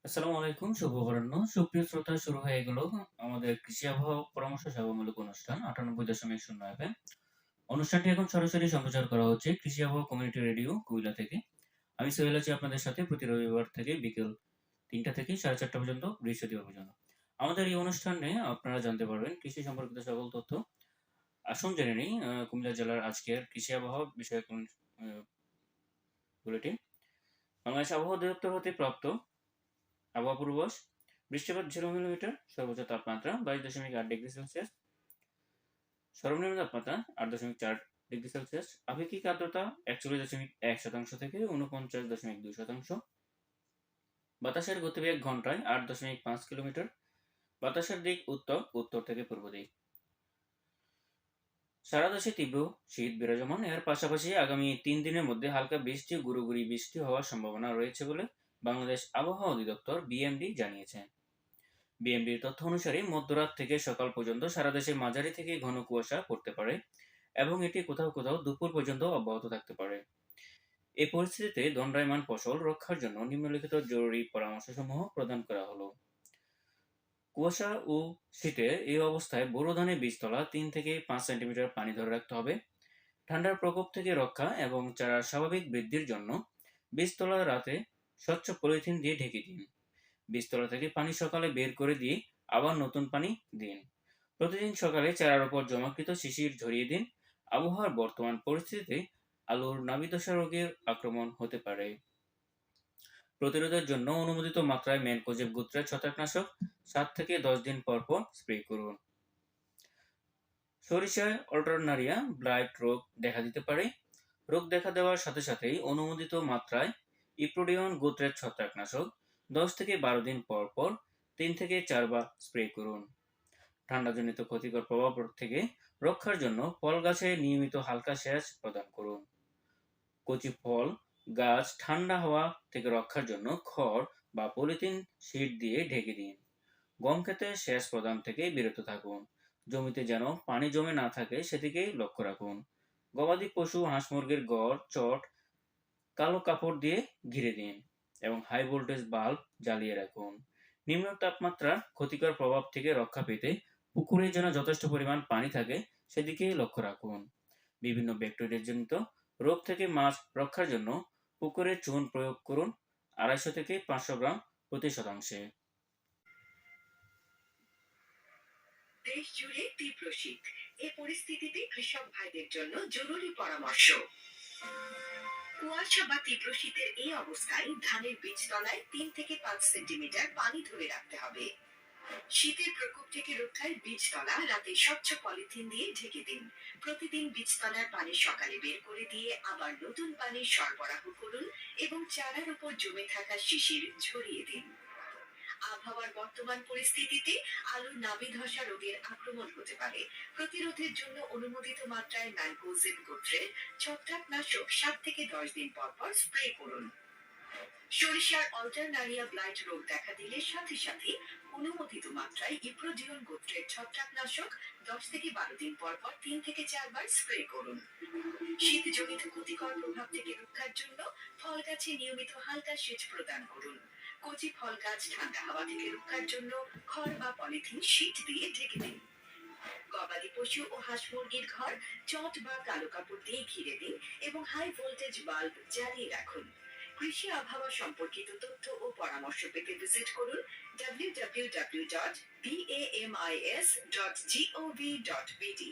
আসসালামু আলাইকুম, শুভ অপরাহ্ন। সুপ্রিয় শ্রোতা, শুরু হয়ে গেল আমাদের কৃষি আবহাওয়া পরামর্শ সেবামূলক অনুষ্ঠান ৯৮.০ এফএম। অনুষ্ঠানটি এখন সরাসরি সম্প্রচার করা হচ্ছে কৃষি আবহাওয়া কমিউনিটি রেডিও কুমিল্লা থেকে। আমি সোহেল আছি আপনাদের সাথে প্রতি রবিবার থেকে বিকেল ৩টা থেকে ৪:৩০ পর্যন্ত, বৃহস্পতিবার পর্যন্ত। আমাদের এই অনুষ্ঠানে আপনারা জানতে পারবেন কৃষি সম্পর্কিত সকল তথ্য। আসুন জেনে নিই কুমিল্লা জেলার আজকের কৃষি আবহাওয়া বিষয়ক বুলেটিন। বাংলাদেশ আবহাওয়া অধিদপ্তর হতে প্রাপ্ত আবহাওয়া পূর্বাভাস। বৃষ্টিপাত 0 মিলিমিটার, সর্বোচ্চ তাপমাত্রা 22.৮ ডিগ্রি সেলসিয়াস, সর্বনিম্ন তাপমাত্রা 8.4 ডিগ্রি সেলসিয়াস, আপেক্ষিক আর্দ্রতা 41.1% থেকে 49.2%, বাতাসের গতিবেগ ঘন্টায় 8.5 কিলোমিটার, বাতাসের দিক উত্তর উত্তর থেকে পূর্ব দিক। সারা দেশে তীব্র শীত বিরাজমান। এর পাশাপাশি আগামী 3 দিনের মধ্যে হালকা বৃষ্টি, গুঁড়ি বৃষ্টি হওয়ার সম্ভাবনা রয়েছে বলে বাংলাদেশ আবহাওয়া অধিদপ্তর বিএমডি জানিয়েছে। বিএমডির তথ্য অনুসারে মধ্যরাত থেকে সকাল পর্যন্ত সারা দেশে মাঝারি থেকে ঘন কুয়াশা পড়তে পারে এবং এটি কোথাও কোথাও দুপুর পর্যন্ত অব্যাহত থাকতে পারে। এই পরিস্থিতিতে দণ্ডায়মান ফসল রক্ষার জন্য নিম্নলিখিত জরুরি পরামর্শসমূহ প্রদান করা হলো। কুয়াশা ও শীতে এই অবস্থায় বোরো ধানের বীজতলা 3 থেকে 5 সেন্টিমিটার পানি ধরে রাখতে হবে। ঠান্ডার প্রকোপ থেকে রক্ষা এবং চারার স্বাভাবিক বৃদ্ধির জন্য বীজতলা রাতে স্বচ্ছ পলিথিন দিয়ে ঢেকে দিন। বীজতলা থেকে পানি সকালে বের করে দিয়ে আবার নতুন পানি দিন। প্রতিদিন সকালে চারার উপর জমাকৃত শিশির ঝরিয়ে দিন। আবহাওয়ার বর্তমান পরিস্থিতিতে আলুর নাবিধসা রোগের আক্রমণ হতে পারে। প্রতিরোধের জন্য অনুমোদিত মাত্রায় ম্যানকোজেব গোত্রের ছত্রাকনাশক 7 থেকে 10 দিন পর পর স্প্রে করুন। সরিষায় অল্টারনারিয়া ব্লাইট রোগ দেখা দিতে পারে। রোগ দেখা দেওয়ার সাথে সাথেই অনুমোদিত মাত্রায় ইপ্রোডিয়ন গোত্রের ছত্রাকনাশক 10 থেকে 12 দিন পর পর 3 থেকে 4 বার স্প্রে করুন। ঠান্ডাজনিত ক্ষতিকর প্রভাব থেকে রক্ষার জন্য ফল গাছে নিয়মিত হালকা সেচ প্রদান করুন। কচি ফল গাছ ঠান্ডা হাওয়া থেকে রক্ষার জন্য খড় বা পলিথিন শীট দিয়ে ঢেকে দিন। গম ক্ষেতে সেচ প্রদান থেকে বিরত থাকুন। জমিতে যেন পানি জমে না থাকে সেদিকে লক্ষ্য রাখুন। গবাদি পশু হাঁস মুরগির ঘর চট কালো কাপড় দিয়ে ঘিরে দিন এবং হাই ভোল্টেজ বাল্ব জ্বালিয়ে রাখুন। নিম্ন তাপমাত্রা ক্ষতিকর প্রভাব থেকে রক্ষা পেতে পুকুরে যেন যথেষ্ট পরিমাণ পানি থাকে সেদিকে লক্ষ্য রাখুন। বিভিন্ন ব্যাকটেরিয়াজনিত রোগ থেকে মাছ রক্ষার জন্য পুকুরে চুন প্রয়োগ করুন 250 থেকে 500 গ্রাম প্রতি শতাংশে। দেশ জুড়ে তীব্র শীত। এ পরিস্থিতিতে কৃষক ভাইদের জন্য জরুরি পরামর্শ। কুয়াশা বা তীব্র শীতের এই অবস্থায় ধানের বীজতলায় 3 থেকে 5 সেন্টিমিটার পানি ধরে রাখতে হবে। শীতের প্রকোপ থেকে রক্ষায় বীজতলা রাতে স্বচ্ছ পলিথিন দিয়ে ঢেকে দিন। প্রতিদিন বীজতলার পানি সকালে বের করে দিয়ে আবার নতুন পানি সরবরাহ করুন এবং চারার উপর জমে থাকা শিশির ঝরিয়ে দিন। আবহাওয়ার বর্তমান পরিস্থিতিতে আলুর নাবি ধসা রোগের আক্রমণ হতে পারে। প্রতিরোধের জন্য অনুমোদিত মাত্রায় ম্যানকোজেব গোত্রের ছত্রাকনাশক 7 থেকে 10 দিন পর পর স্প্রে করুন। সরিষার অল্টারনারিয়া ব্লাইট রোগ দেখা দিলে সাথে সাথে অনুমোদিত মাত্রায় ইপ্রোডিয়ন গোত্রের ছত্রাকনাশক 10 থেকে 12 দিন পর পর 3 থেকে 4 বার স্প্রে করুন। শীতজনিত ক্ষতিকর প্রভাব থেকে রক্ষার জন্য ফল গাছে নিয়মিত হালকা সেচ প্রদান করুন। কচি ফল গাছ ঠান্ডা হাওয়া থেকে রক্ষার জন্য খড় বা পলিথিন শীট দিয়ে ঢেকে দিন। গবাদি পশু ও হাঁস মুরগির ঘর চট বা কালো কাপড় দিয়ে ঘিরে দিন এবং হাই ভোল্টেজ বাল্ব জ্বালিয়ে রাখুন। কৃষি আবহাওয়া সম্পর্কিত তথ্য ও পরামর্শ পেতে ভিজিট করুন www.bamis.gov.bd।